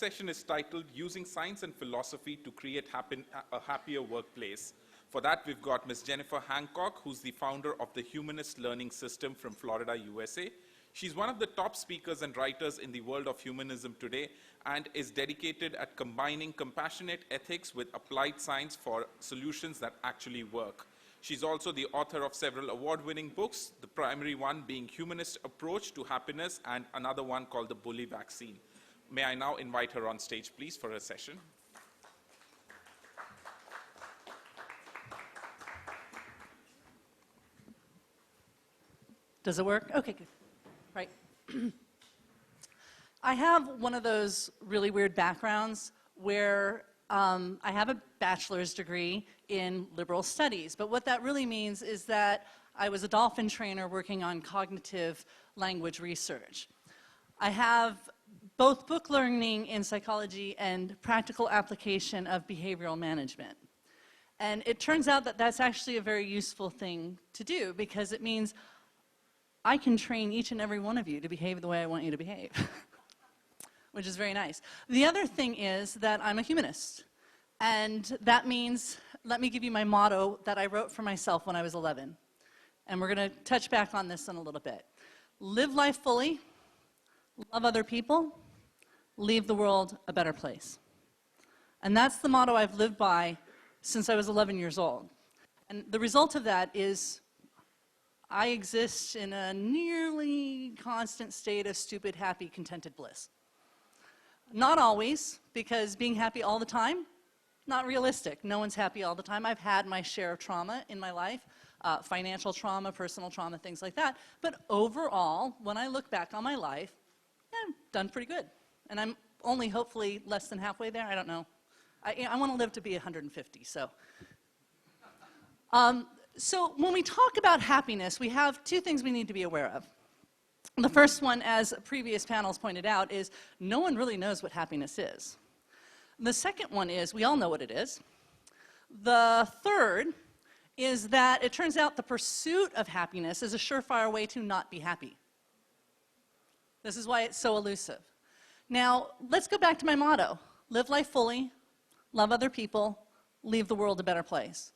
session is titled Using Science and Philosophy to Create a Happier Workplace. For that, we've got Ms. Jennifer Hancock, who's the founder of the Humanist Learning System from Florida, USA. She's one of the top speakers and writers in the world of humanism today and is dedicated at combining compassionate ethics with applied science for solutions that actually work. She's also the author of several award-winning books, the primary one being Humanist Approach to Happiness and another one called The Bully Vaccine. May I now invite her on stage, please, for a session. Does it work? Okay, good. Right. I have one of those really weird backgrounds where I have a bachelor's degree in liberal studies, but what that really means is that I was a dolphin trainer working on cognitive language research. I have both book learning in psychology and practical application of behavioral management. And it turns out that that's actually a very useful thing to do because it means I can train each and every one of you to behave the way I want you to behave, which is very nice. The other thing is that I'm a humanist. And that means, let me give you my motto that I wrote for myself when I was 11. And we're going to touch back on this in a little bit. Live life fully, love other people, leave the world a better place. And that's the motto I've lived by since I was 11 years old. And the result of that is I exist in a nearly constant state of stupid, happy, contented bliss. Not always, because being happy all the time, not realistic. No one's happy all the time. I've had my share of trauma in my life, financial trauma, personal trauma, things like that. But overall, when I look back on my life, yeah, I've done pretty good. And I'm only hopefully less than halfway there. I don't know. I want to live to be 150, so. So when we talk about happiness, we have two things we need to be aware of. The first one, as previous panels pointed out, is no one really knows what happiness is. The second one is we all know what it is. The third is that it turns out the pursuit of happiness is a surefire way to not be happy. This is why it's so elusive. Now, let's go back to my motto. Live life fully, love other people, leave the world a better place.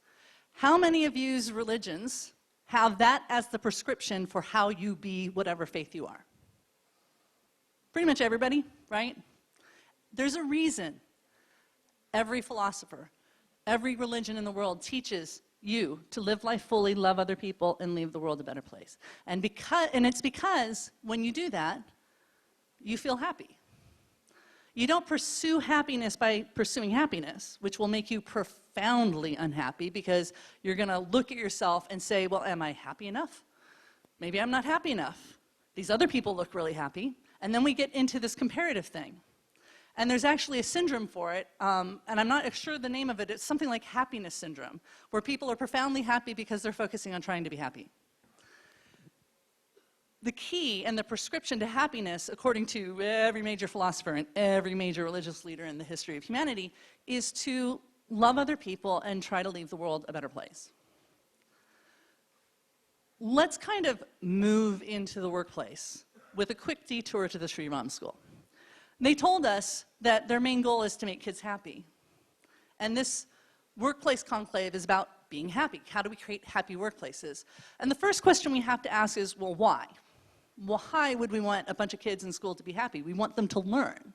How many of you's religions have that as the prescription for how you be whatever faith you are? Pretty much everybody, right? There's a reason every philosopher, every religion in the world teaches you to live life fully, love other people, and leave the world a better place. And it's because when you do that, you feel happy. You don't pursue happiness by pursuing happiness, which will make you profoundly unhappy because you're going to look at yourself and say, well, am I happy enough? Maybe I'm not happy enough. These other people look really happy. And then we get into this comparative thing. And there's actually a syndrome for it, and I'm not sure the name of it. It's something like happiness syndrome, where people are profoundly happy because they're focusing on trying to be happy. The key and the prescription to happiness, according to every major philosopher and every major religious leader in the history of humanity, is to love other people and try to leave the world a better place. Let's kind of move into the workplace with a quick detour to the Sri Ram School. They told us that their main goal is to make kids happy. And this workplace conclave is about being happy. How do we create happy workplaces? And the first question we have to ask is, well, why? Why would we want a bunch of kids in school to be happy? We want them to learn.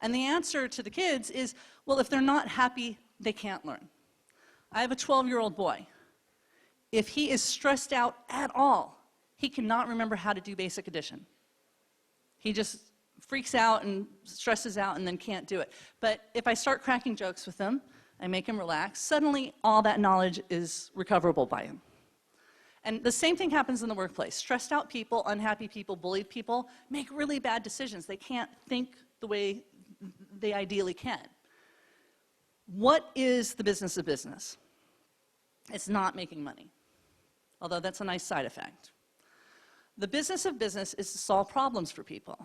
And the answer to the kids is, well, if they're not happy, they can't learn. I have a 12-year-old boy. If he is stressed out at all, he cannot remember how to do basic addition. He just freaks out and stresses out and then can't do it. But if I start cracking jokes with him, I make him relax, suddenly all that knowledge is recoverable by him. And the same thing happens in the workplace. Stressed out people, unhappy people, bullied people make really bad decisions. They can't think the way they ideally can. What is the business of business? It's not making money, although that's a nice side effect. The business of business is to solve problems for people.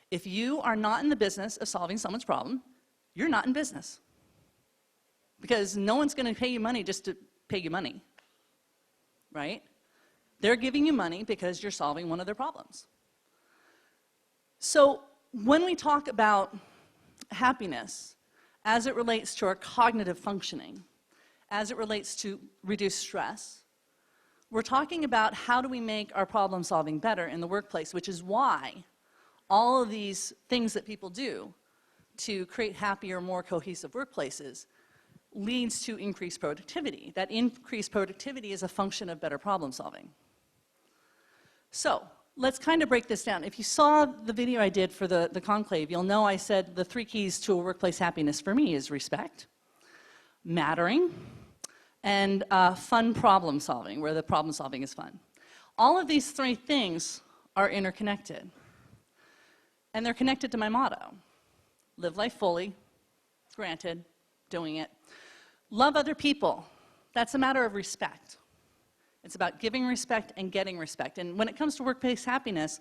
If you are not in the business of solving someone's problem, you're not in business. Because no one's going to pay you money just to pay you money, right? They're giving you money because you're solving one of their problems. So when we talk about happiness as it relates to our cognitive functioning, as it relates to reduced stress, we're talking about how do we make our problem solving better in the workplace, which is why all of these things that people do to create happier, more cohesive workplaces leads to increased productivity. That increased productivity is a function of better problem solving. So let's kind of break this down. If you saw the video I did for the conclave, you'll know I said the 3 keys to a workplace happiness for me is respect, mattering, and fun problem solving, where the problem solving is fun. All of these 3 things are interconnected. And they're connected to my motto. Live life fully, granted, doing it. Love other people. That's a matter of respect. It's about giving respect and getting respect. And when it comes to workplace happiness,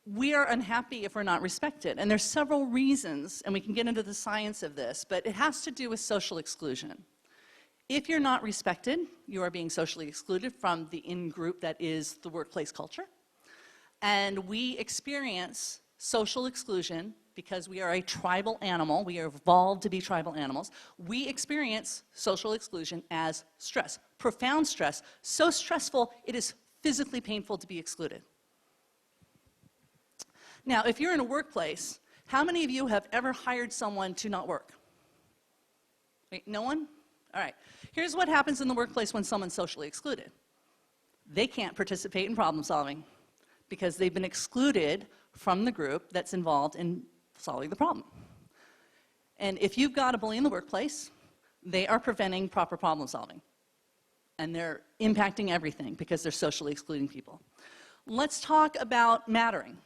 we are unhappy if we're not respected. And there's several reasons, and we can get into the science of this, but it has to do with social exclusion. If you're not respected, you are being socially excluded from the in-group that is the workplace culture. And we experience social exclusion because we are a tribal animal. We are evolved to be tribal animals. We experience social exclusion as stress, profound stress, so stressful it is physically painful to be excluded. Now, if you're in a workplace, how many of you have ever hired someone to not work? Wait, no one? All right. Here's what happens in the workplace when someone's socially excluded. They can't participate in problem solving because they've been excluded from the group that's involved in solving the problem. And if you've got a bully in the workplace, they are preventing proper problem solving. And they're impacting everything because they're socially excluding people. Let's talk about mattering.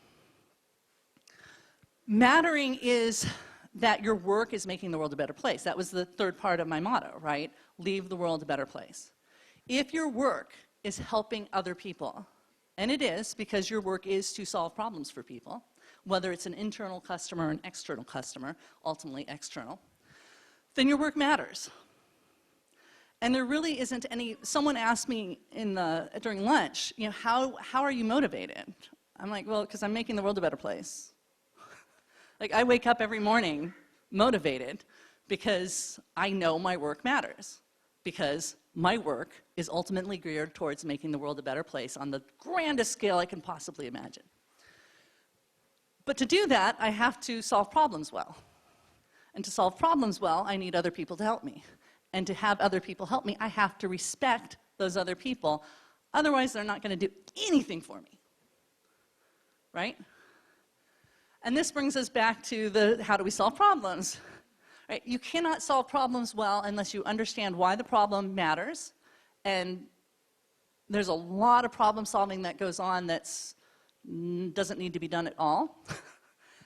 Mattering is that your work is making the world a better place. That was the third part of my motto, right? Leave the world a better place. If your work is helping other people, and it is because your work is to solve problems for people, whether it's an internal customer or an external customer, ultimately external, then your work matters. And there really isn't any, someone asked me during lunch, you know, how are you motivated? I'm like, well, because I'm making the world a better place. Like, I wake up every morning motivated because I know my work matters, because my work is ultimately geared towards making the world a better place on the grandest scale I can possibly imagine. But to do that, I have to solve problems well. And to solve problems well, I need other people to help me. And to have other people help me, I have to respect those other people. Otherwise, they're not going to do anything for me. Right? And this brings us back to how do we solve problems? Right? You cannot solve problems well unless you understand why the problem matters. And there's a lot of problem solving that goes on that doesn't need to be done at all.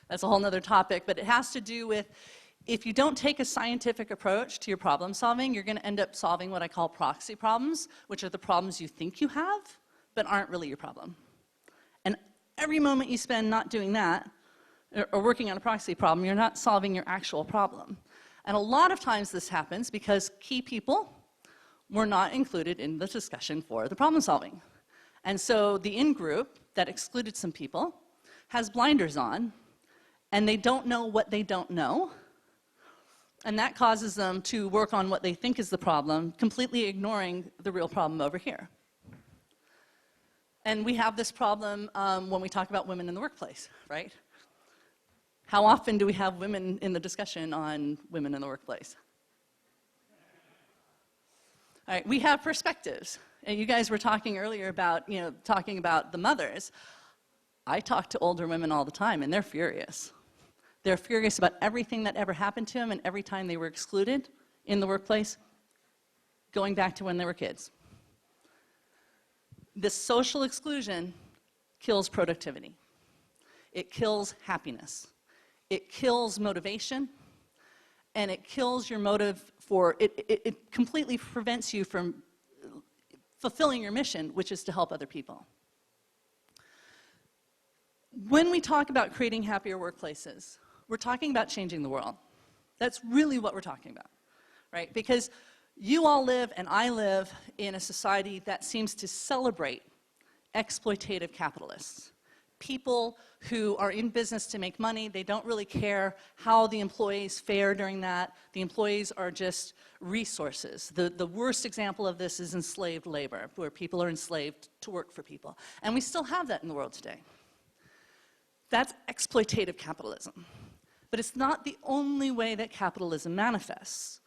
That's a whole other topic, but it has to do with if you don't take a scientific approach to your problem solving, you're going to end up solving what I call proxy problems, which are the problems you think you have, but aren't really your problem. And every moment you spend not doing that, or working on a proxy problem, you're not solving your actual problem. And a lot of times this happens because key people were not included in the discussion for the problem solving. And so the in-group that excluded some people has blinders on, and they don't know what they don't know, and that causes them to work on what they think is the problem, completely ignoring the real problem over here. And we have this problem when we talk about women in the workplace, right? How often do we have women in the discussion on women in the workplace? All right, we have perspectives. And you guys were talking earlier about, talking about the mothers. I talk to older women all the time, and they're furious. They're furious about everything that ever happened to them and every time they were excluded in the workplace, going back to when they were kids. This social exclusion kills productivity. It kills happiness. It kills motivation, and it kills your motive for, it completely prevents you from fulfilling your mission, which is to help other people. When we talk about creating happier workplaces, we're talking about changing the world. That's really what we're talking about, right? Because you all live and I live in a society that seems to celebrate exploitative capitalists. people who are in business to make money. They don't really care how the employees fare during that. The employees are just resources. The worst example of this is enslaved labor, where people are enslaved to work for people. And we still have that in the world today. That's exploitative capitalism. But it's not the only way that capitalism manifests.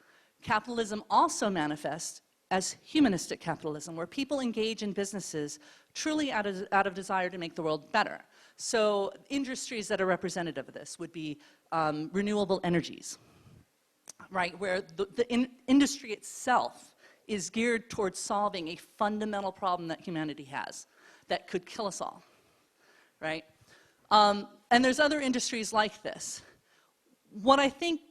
Capitalism also manifests as humanistic capitalism, where people engage in businesses truly out of desire to make the world better. So industries that are representative of this would be renewable energies, right, where the industry itself is geared towards solving a fundamental problem that humanity has that could kill us all, right? And there's other industries like this. What I think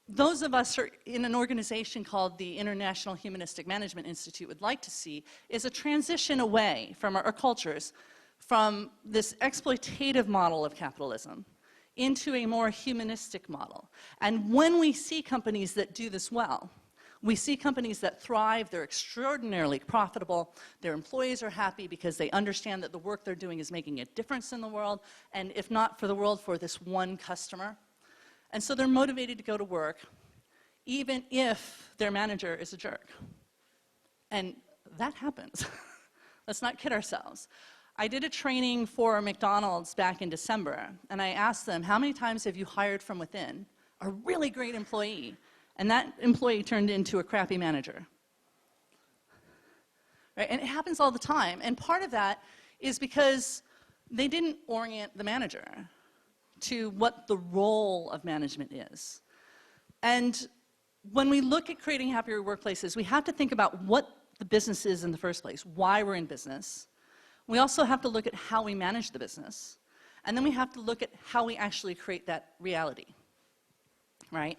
those of us who are in an organization called the International Humanistic Management Institute would like to see is a transition away from our cultures from this exploitative model of capitalism into a more humanistic model. And when we see companies that do this well, we see companies that thrive, they're extraordinarily profitable, their employees are happy because they understand that the work they're doing is making a difference in the world, and if not for the world, for this one customer. And so they're motivated to go to work, even if their manager is a jerk. And that happens. Let's not kid ourselves. I did a training for McDonald's back in December, and I asked them, how many times have you hired from within a really great employee, and that employee turned into a crappy manager? Right? And it happens all the time. And part of that is because they didn't orient the manager to what the role of management is. And when we look at creating happier workplaces, we have to think about what the business is in the first place, why we're in business. We also have to look at how we manage the business. And then we have to look at how we actually create that reality, right?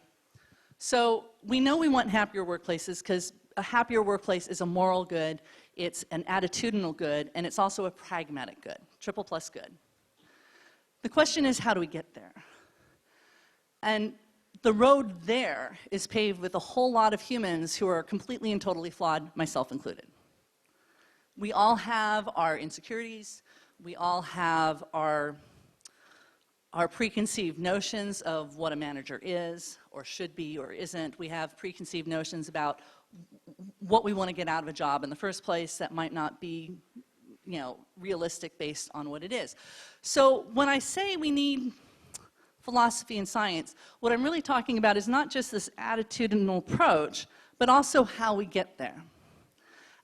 So we know we want happier workplaces because a happier workplace is a moral good, it's an attitudinal good, and it's also a pragmatic good, triple plus good. The question is, how do we get there? And the road there is paved with a whole lot of humans who are completely and totally flawed, myself included. We all have our insecurities. We all have our preconceived notions of what a manager is or should be or isn't. We have preconceived notions about what we want to get out of a job in the first place that might not be, you know, realistic based on what it is. So when I say we need philosophy and science, what I'm really talking about is not just this attitudinal approach, but also how we get there.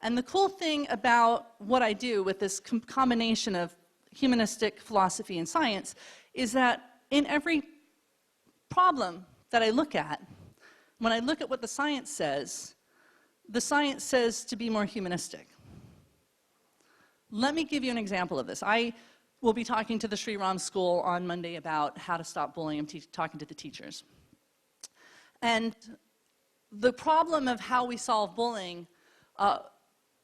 And the cool thing about what I do with this combination of humanistic philosophy and science is that in every problem that I look at, when I look at what the science says to be more humanistic. Let me give you an example of this. I will be talking to the Sri Ram School on Monday about how to stop bullying. I'm talking to the teachers. And the problem of how we solve bullying,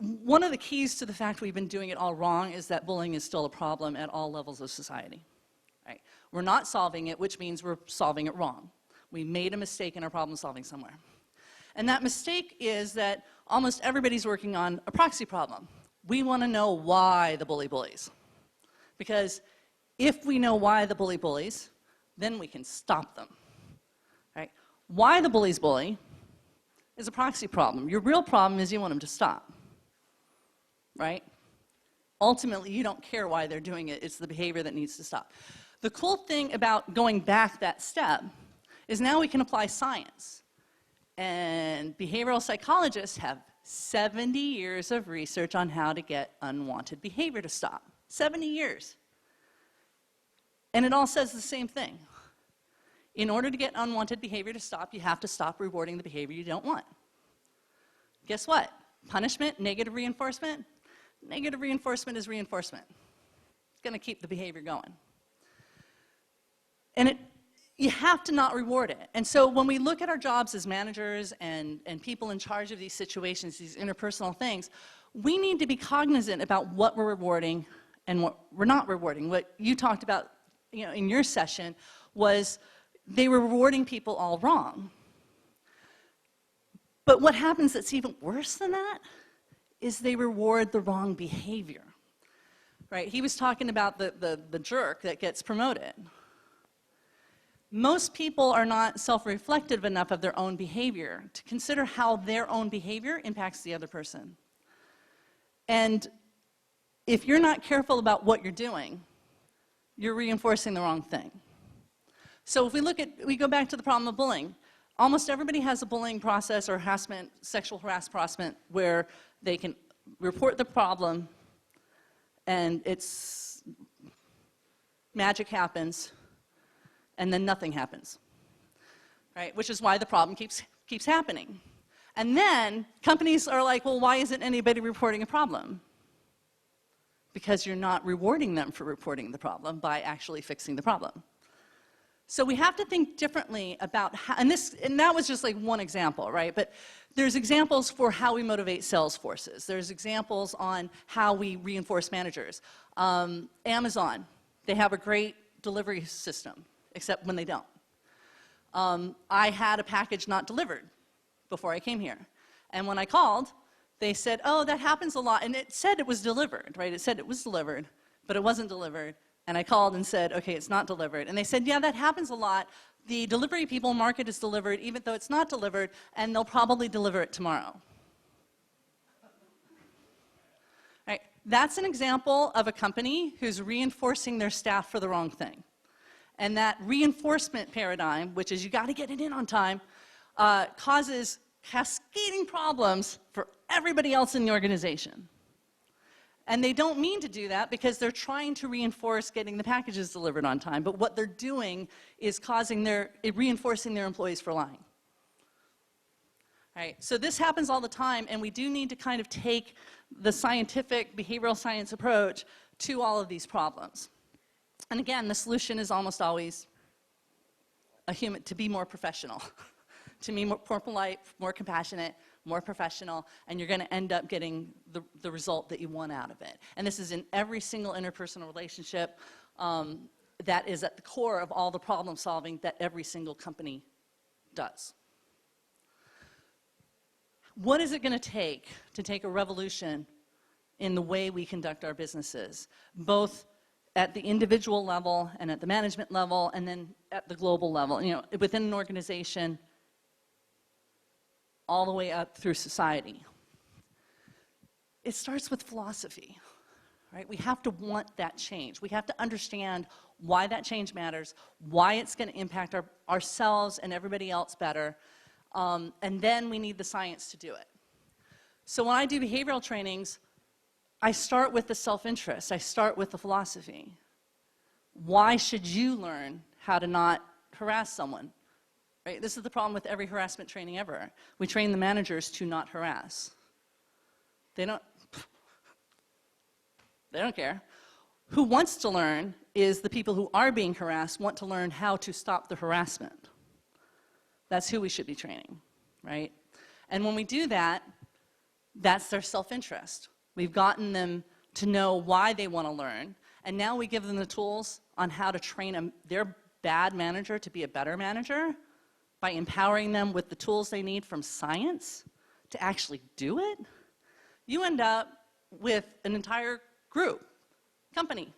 one of the keys to the fact we've been doing it all wrong is that bullying is still a problem at all levels of society. Right? We're not solving it, which means we're solving it wrong. We made a mistake in our problem solving somewhere. And that mistake is that almost everybody's working on a proxy problem. We want to know why the bully bullies. Because if we know why the bully bullies, then we can stop them. Right? Why the bullies bully is a proxy problem. Your real problem is you want them to stop. Right? Ultimately, you don't care why they're doing it. It's the behavior that needs to stop. The cool thing about going back that step is now we can apply science. And behavioral psychologists have 70 years of research on how to get unwanted behavior to stop. 70 years. And it all says the same thing. In order to get unwanted behavior to stop, you have to stop rewarding the behavior you don't want. Guess what? Punishment, negative reinforcement. Negative reinforcement is reinforcement. It's going to keep the behavior going. And you have to not reward it. And so when we look at our jobs as managers and people in charge of these situations, these interpersonal things, we need to be cognizant about what we're rewarding and what we're not rewarding. What you talked about, you know, in your session was they were rewarding people all wrong. But what happens that's even worse than that is they reward the wrong behavior. right? He was talking about the jerk that gets promoted. Most people are not self-reflective enough of their own behavior to consider how their own behavior impacts the other person. And if you're not careful about what you're doing, you're reinforcing the wrong thing. So if we go back to the problem of bullying. Almost everybody has a bullying process or harassment, sexual harassment, where they can report the problem and magic happens, and then nothing happens, right? Which is why the problem keeps happening. And then companies are like, well, why isn't anybody reporting a problem? Because you're not rewarding them for reporting the problem by actually fixing the problem. So we have to think differently about how, and that was just like one example, right? But there's examples for how we motivate sales forces. There's examples on how we reinforce managers. Amazon, they have a great delivery system, except when they don't. I had a package not delivered before I came here. And when I called, they said, oh, that happens a lot. And it said it was delivered, right? It said it was delivered, but it wasn't delivered. And I called and said, okay, it's not delivered. And they said, yeah, that happens a lot. The delivery people mark it as delivered, even though it's not delivered, and they'll probably deliver it tomorrow. Right? That's an example of a company who's reinforcing their staff for the wrong thing. And that reinforcement paradigm, which is you got to get it in on time, causes cascading problems for everybody else in the organization. And they don't mean to do that because they're trying to reinforce getting the packages delivered on time. But what they're doing is reinforcing their employees for lying. Right? So this happens all the time, and we do need to kind of take the scientific behavioral science approach to all of these problems. And again, the solution is almost always to be more professional, to be more polite, more compassionate, more professional, and you're going to end up getting the result that you want out of it. And this is in every single interpersonal relationship that is at the core of all the problem solving that every single company does. What is it going to take a revolution in the way we conduct our businesses, both at the individual level and at the management level and then at the global level, within an organization, all the way up through society? It starts with philosophy, right? We have to want that change. We have to understand why that change matters, why it's going to impact ourselves and everybody else better, and then we need the science to do it. So when I do behavioral trainings, I start with the self-interest. I start with the philosophy. Why should you learn how to not harass someone? Right? This is the problem with every harassment training ever. We train the managers to not harass. They don't care. Who wants to learn is the people who are being harassed want to learn how to stop the harassment. That's who we should be training, right? And when we do that, that's their self-interest. We've gotten them to know why they want to learn, and now we give them the tools on how to train their bad manager to be a better manager by empowering them with the tools they need from science to actually do it. You end up with an entire group, company,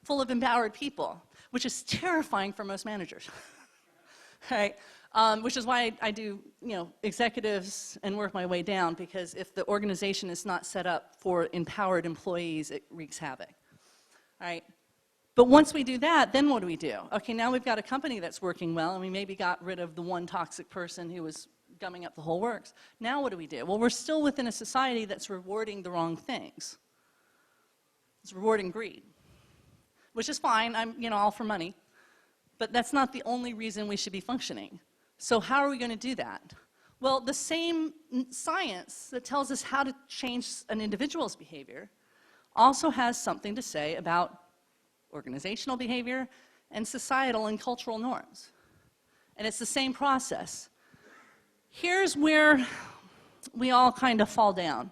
full of empowered people, which is terrifying for most managers, right? Which is why I do, executives and work my way down, because if the organization is not set up for empowered employees, it wreaks havoc, right? But once we do that, then what do we do? Okay, now we've got a company that's working well, and we maybe got rid of the one toxic person who was gumming up the whole works. Now what do we do? Well, we're still within a society that's rewarding the wrong things. It's rewarding greed, which is fine. I'm, all for money. But that's not the only reason we should be functioning. So how are we going to do that? Well, the same science that tells us how to change an individual's behavior also has something to say about organizational behavior and societal and cultural norms. And it's the same process. Here's where we all kind of fall down.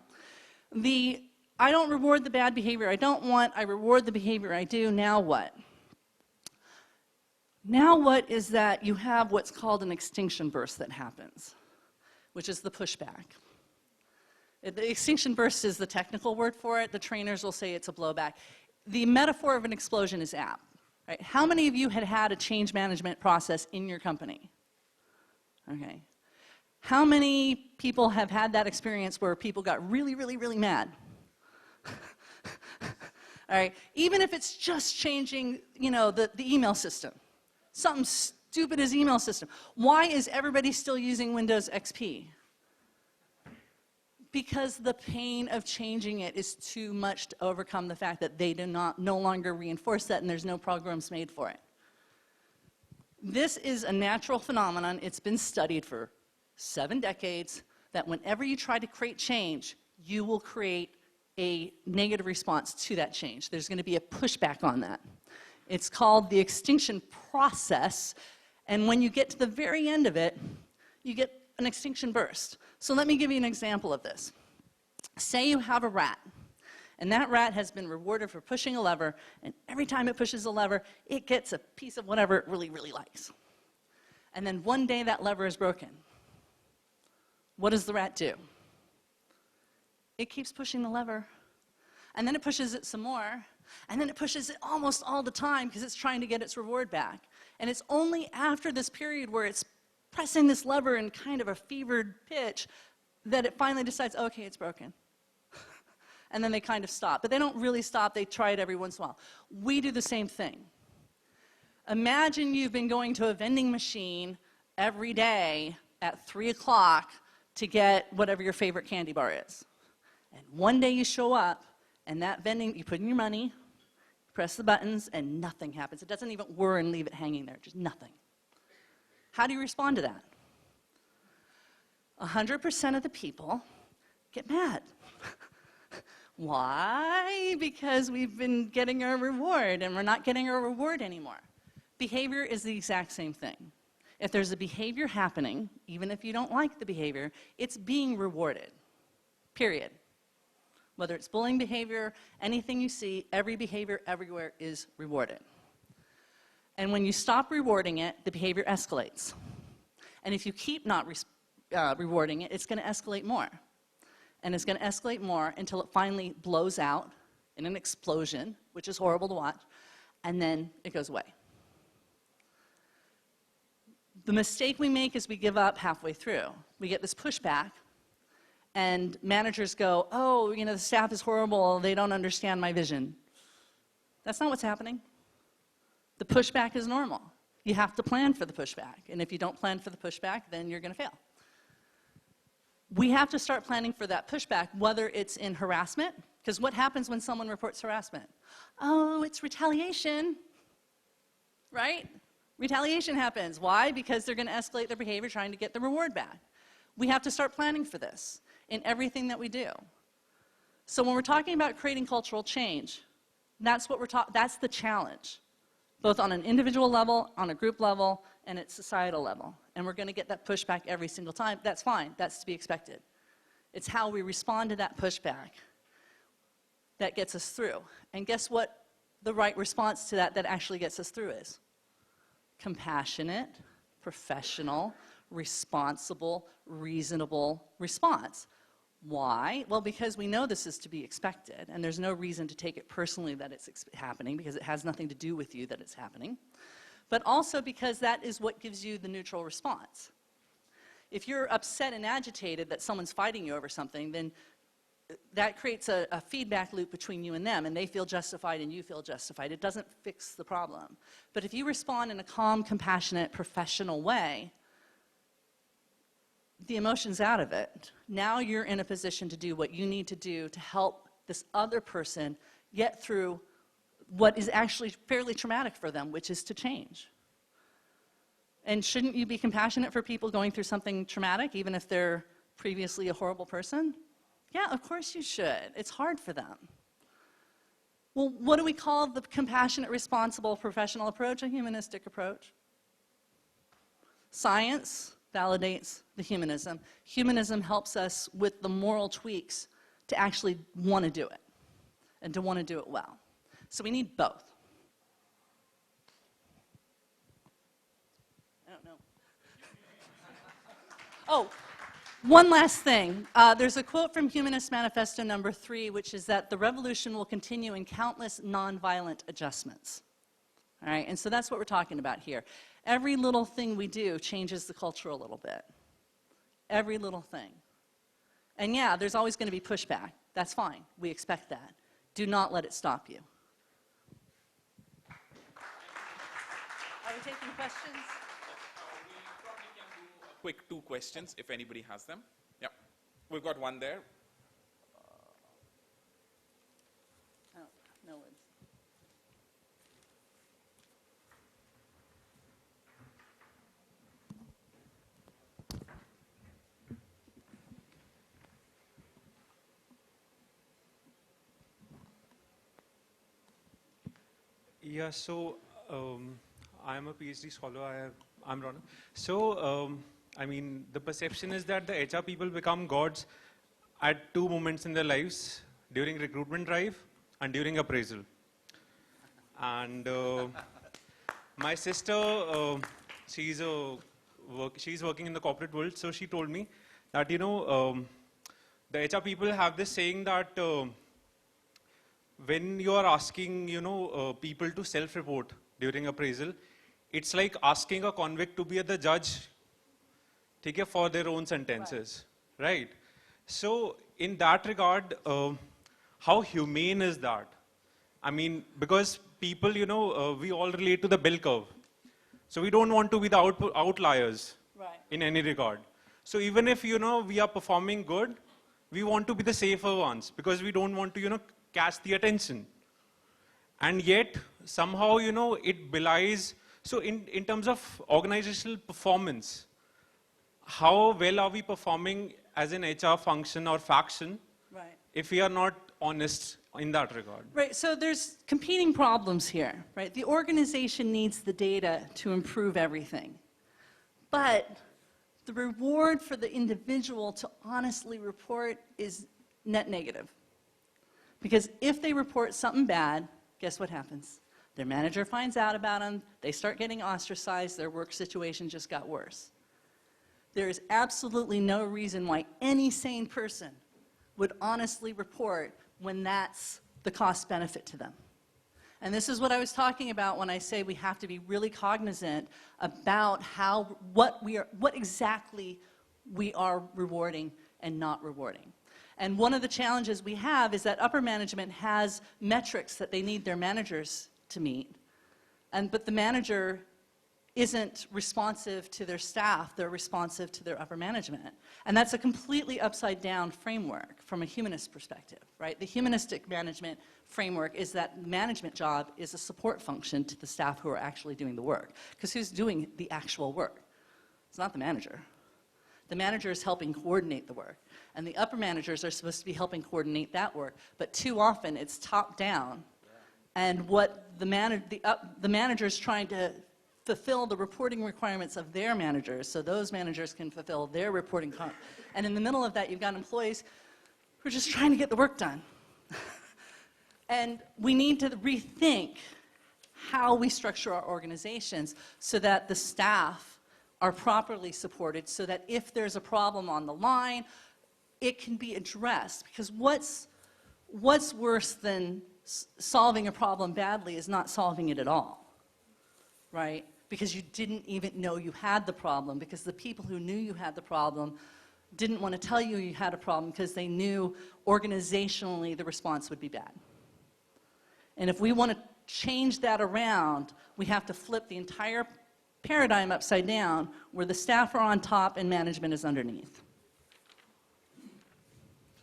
I don't reward the bad behavior I reward the behavior I do, now what? Now what is that you have what's called an extinction burst that happens, which is the pushback. The extinction burst is the technical word for it. The trainers will say it's a blowback. the metaphor of an explosion is apt. Right? How many of you had had a change management process in your company? Okay. How many people have had that experience where people got really, really, really mad? All right. Even if it's just changing, you know, the email system. Something stupid as email system. Why is everybody still using Windows XP? Because the pain of changing it is too much to overcome the fact that they no longer reinforce that and there's no programs made for it. This is a natural phenomenon. It's been studied for 7 decades, that whenever you try to create change, you will create a negative response to that change. There's going to be a pushback on that. It's called the extinction process, and when you get to the very end of it, you get an extinction burst. So let me give you an example of this. Say you have a rat, and that rat has been rewarded for pushing a lever, and every time it pushes a lever, it gets a piece of whatever it really, really likes. And then one day that lever is broken. What does the rat do? It keeps pushing the lever, and then it pushes it some more, and then it pushes it almost all the time because it's trying to get its reward back. And it's only after this period where it's pressing this lever in kind of a fevered pitch that it finally decides, okay, it's broken. And then they kind of stop. But they don't really stop. They try it every once in a while. We do the same thing. Imagine you've been going to a vending machine every day at 3 o'clock to get whatever your favorite candy bar is. And one day you show up, and that vending, you put in your money, press the buttons, and nothing happens. It doesn't even whir and leave it hanging there, just nothing. How do you respond to that? 100% of the people get mad. Why? Because we've been getting our reward, and we're not getting our reward anymore. Behavior is the exact same thing. If there's a behavior happening, even if you don't like the behavior, it's being rewarded, period. Whether it's bullying behavior, anything you see, every behavior everywhere is rewarded. And when you stop rewarding it, the behavior escalates. And if you keep not rewarding it, it's going to escalate more. And it's going to escalate more until it finally blows out in an explosion, which is horrible to watch, and then it goes away. The mistake we make is we give up halfway through. We get this pushback, and managers go, oh, you know, the staff is horrible, they don't understand my vision. That's not what's happening. The pushback is normal. You have to plan for the pushback, and if you don't plan for the pushback, then you're going to fail. We have to start planning for that pushback, whether it's in harassment, because what happens when someone reports harassment? Oh, it's retaliation, right? Retaliation happens. Why? Because they're going to escalate their behavior trying to get the reward back. We have to start planning for this in everything that we do. So when we're talking about creating cultural change, that's what that's the challenge, both on an individual level, on a group level, and at societal level. And we're going to get that pushback every single time. That's fine. That's to be expected. It's how we respond to that pushback that gets us through. And guess what the right response to that actually gets us through is? Compassionate, professional, responsible, reasonable response. Why? Well, because we know this is to be expected, and there's no reason to take it personally that it's happening, because it has nothing to do with you that it's happening, but also because that is what gives you the neutral response. If you're upset and agitated that someone's fighting you over something, then that creates a feedback loop between you and them, and they feel justified and you feel justified. It doesn't fix the problem. But if you respond in a calm, compassionate, professional way, the emotion's out of it. Now you're in a position to do what you need to do to help this other person get through what is actually fairly traumatic for them, which is to change. And shouldn't you be compassionate for people going through something traumatic, even if they're previously a horrible person? Yeah, of course you should. It's hard for them. Well, what do we call the compassionate, responsible, professional approach? A humanistic approach. Science validates the humanism. Humanism helps us with the moral tweaks to actually want to do it, and to want to do it well. So we need both. I don't know. Oh, One last thing. There's a quote from Humanist Manifesto number 3, which is that the revolution will continue in countless nonviolent adjustments. All right, and so that's what we're talking about here. Every little thing we do changes the culture a little bit. Every little thing. And yeah, there's always going to be pushback. That's fine. We expect that. Do not let it stop you. Are we taking questions? We probably can do a quick 2 questions if anybody has them. Yeah, we've got one there. Oh, no words. Yeah, so I'm a PhD scholar. I'm Ron. So, I mean, the perception is that the HR people become gods at 2 moments in their lives, during recruitment drive and during appraisal. And my sister, she's working in the corporate world, so she told me that, you know, the HR people have this saying that when you are asking, you know, people to self-report during appraisal, it's like asking a convict to be the judge, for their own sentences, right? So in that regard, how humane is that? I mean, because people, you know, we all relate to the bell curve. So we don't want to be the outliers in any regard. So even if, you know, we are performing good, we want to be the safer ones because we don't want to, you know, catch the attention. And yet, somehow, you know, it belies. So in terms of organizational performance, how well are we performing as an HR function or faction if we are not honest in that regard? Right, so there's competing problems here, right? The organization needs the data to improve everything. But the reward for the individual to honestly report is net negative. Because if they report something bad, guess what happens? Their manager finds out about them, they start getting ostracized, their work situation just got worse. There is absolutely no reason why any sane person would honestly report when that's the cost benefit to them. And this is what I was talking about when I say we have to be really cognizant about what exactly we are rewarding and not rewarding. And one of the challenges we have is that upper management has metrics that they need their managers to meet, but the manager isn't responsive to their staff, they're responsive to their upper management. And that's a completely upside down framework from a humanist perspective, right? The humanistic management framework is that management job is a support function to the staff who are actually doing the work. Because who's doing the actual work? It's not the manager. The manager is helping coordinate the work. And the upper managers are supposed to be helping coordinate that work. But too often it's top down. And what the manager is trying to fulfill the reporting requirements of their managers so those managers can fulfill their reporting. And in the middle of that, you've got employees who are just trying to get the work done. And we need to rethink how we structure our organizations so that the staff are properly supported so that if there's a problem on the line, it can be addressed. Because what's worse than solving a problem badly is not solving it at all, right? Because you didn't even know you had the problem, because the people who knew you had the problem didn't want to tell you you had a problem because they knew organizationally the response would be bad. And if we want to change that around, we have to flip the entire paradigm upside down where the staff are on top and management is underneath.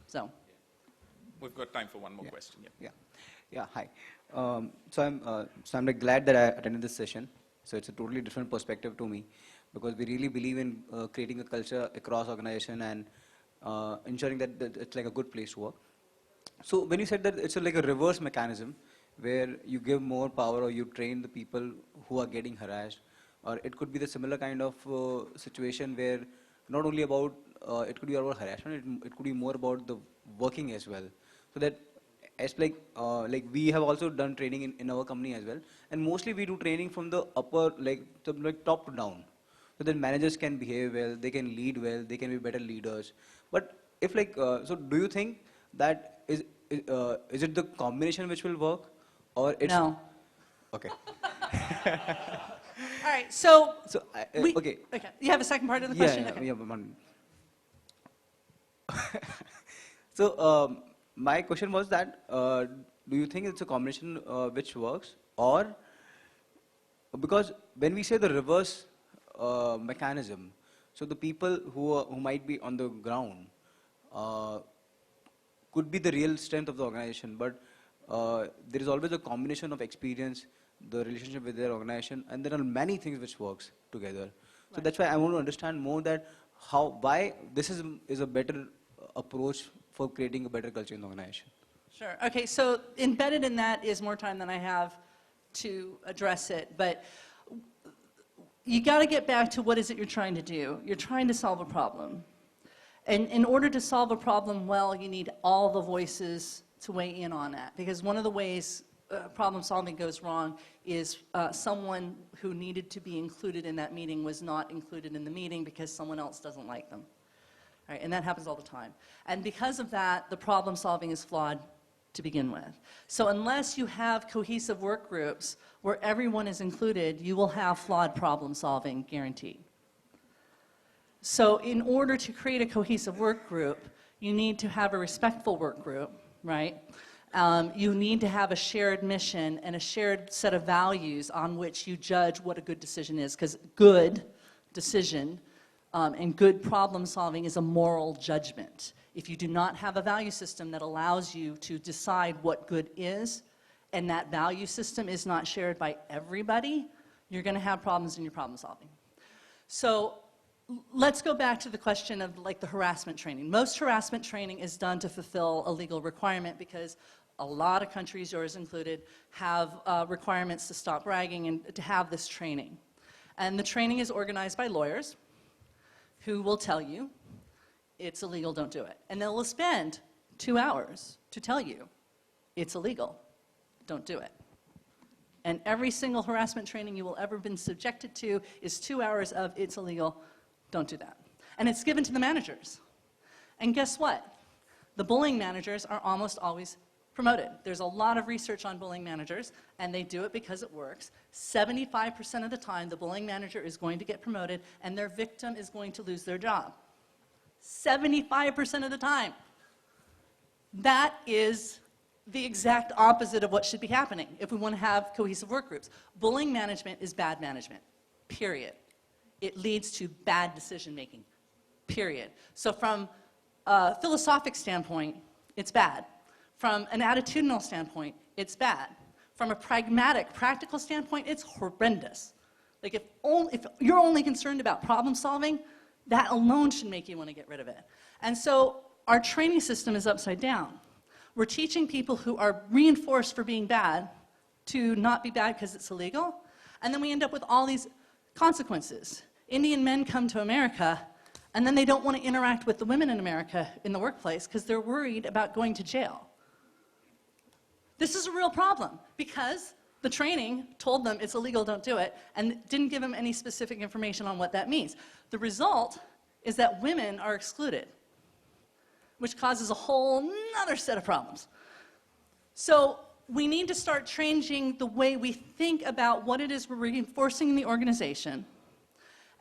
So. We've got time for one more question. Yeah, hi. So I'm like glad that I attended this session. So it's a totally different perspective to me because we really believe in creating a culture across organization and ensuring that it's like a good place to work. So when you said that it's like a reverse mechanism where you give more power or you train the people who are getting harassed, or it could be the similar kind of situation where not only about, it could be about harassment, it could be more about the working as well. So that as like we have also done training in our company as well, and mostly we do training from the upper, like top to down. so that managers can behave well, they can lead well, they can be better leaders. But if like, so do you think that is it the combination which will work, or it's No. okay? All right, so, So okay. You have a second part of the question? Yeah, Okay. yeah, one. So my question was that do you think it's a combination which works, or because when we say the reverse mechanism, so the people who might be on the ground could be the real strength of the organization, but there is always a combination of experience, the relationship with their organization, and there are many things which works together. So Right. that's why I want to understand more that why this is a better approach for creating a better culture in the organization. Sure. Okay, so embedded in that is more time than I have to address it, but you got to get back to what is it you're trying to do. You're trying to solve a problem. And in order to solve a problem well, you need all the voices to weigh in on that. Because one of the ways problem solving goes wrong is someone who needed to be included in that meeting was not included in the meeting because someone else doesn't like them. Right? And that happens all the time. And because of that, the problem solving is flawed to begin with. So unless you have cohesive work groups where everyone is included, you will have flawed problem solving, guaranteed. So in order to create a cohesive work group, you need to have a respectful work group, right? You need to have a shared mission and a shared set of values on which you judge what a good decision is, because good decision and good problem solving is a moral judgment. If you do not have a value system that allows you to decide what good is, and that value system is not shared by everybody, you're going to have problems in your problem solving. So let's go back to the question of like the harassment training. Most harassment training is done to fulfill a legal requirement because a lot of countries, yours included, have requirements to stop bragging and to have this training. And the training is organized by lawyers who will tell you it's illegal, don't do it. And they'll spend 2 hours to tell you it's illegal, don't do it. And every single harassment training you will ever been subjected to is 2 hours of it's illegal, don't do that. And it's given to the managers. And guess what? The bullying managers are almost always promoted. There's a lot of research on bullying managers, and they do it because it works. 75% of the time, the bullying manager is going to get promoted, and their victim is going to lose their job. 75% of the time. That is the exact opposite of what should be happening if we want to have cohesive work groups. Bullying management is bad management, period. It leads to bad decision making, period. So from a philosophic standpoint, it's bad. From an attitudinal standpoint, it's bad. From a pragmatic, practical standpoint, it's horrendous. Like if you're only concerned about problem solving, that alone should make you want to get rid of it. And so our training system is upside down. We're teaching people who are reinforced for being bad to not be bad because it's illegal, and then we end up with all these consequences. Indian men come to America, and then they don't want to interact with the women in America in the workplace because they're worried about going to jail. This is a real problem because the training told them it's illegal, don't do it, and didn't give them any specific information on what that means. The result is that women are excluded, which causes a whole nother set of problems. So we need to start changing the way we think about what it is we're reinforcing in the organization.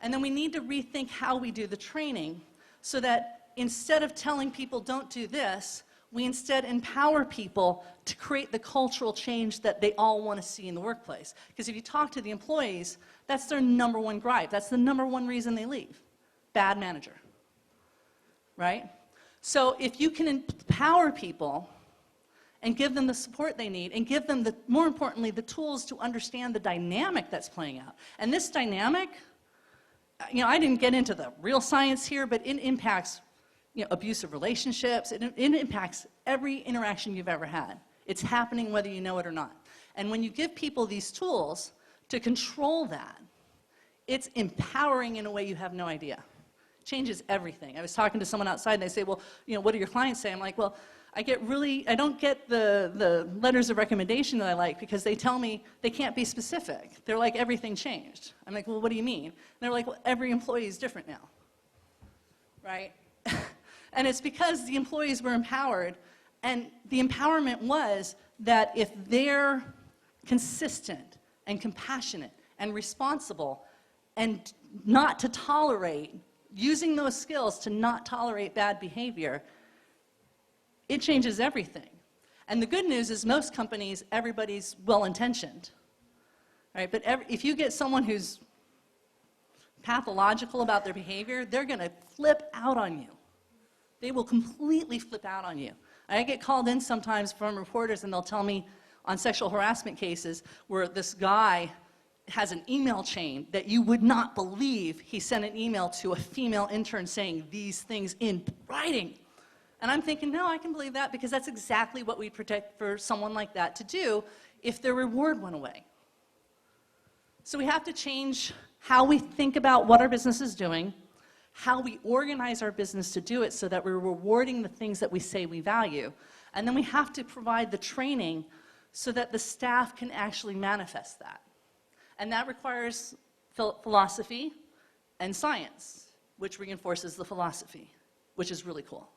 And then we need to rethink how we do the training so that instead of telling people don't do this, we instead empower people to create the cultural change that they all want to see in the workplace. Because if you talk to the employees, that's their #1 gripe. That's the #1 reason they leave. Bad manager, right? So if you can empower people and give them the support they need and give them, more importantly, the tools to understand the dynamic that's playing out. And this dynamic, I didn't get into the real science here, but it impacts abusive relationships. It impacts every interaction you've ever had. It's happening whether you know it or not. And when you give people these tools to control that, it's empowering in a way you have no idea. Changes everything. I was talking to someone outside and they say, well, what do your clients say? I'm like, well, I don't get the letters of recommendation that I like because they tell me they can't be specific. They're like, everything changed. I'm like, well, what do you mean? And they're like, well, every employee is different now, right? And it's because the employees were empowered, and the empowerment was that if they're consistent and compassionate and responsible and not to tolerate, using those skills to not tolerate bad behavior, it changes everything. And the good news is most companies, everybody's well-intentioned, right? But if you get someone who's pathological about their behavior, they're going to flip out on you. They will completely flip out on you. I get called in sometimes from reporters, and they'll tell me on sexual harassment cases where this guy has an email chain that you would not believe he sent an email to a female intern saying these things in writing. And I'm thinking, no, I can believe that because that's exactly what we'd protect for someone like that to do if their reward went away. So we have to change how we think about what our business is doing, how we organize our business to do it so that we're rewarding the things that we say we value. And then we have to provide the training so that the staff can actually manifest that. And that requires philosophy and science, which reinforces the philosophy, which is really cool.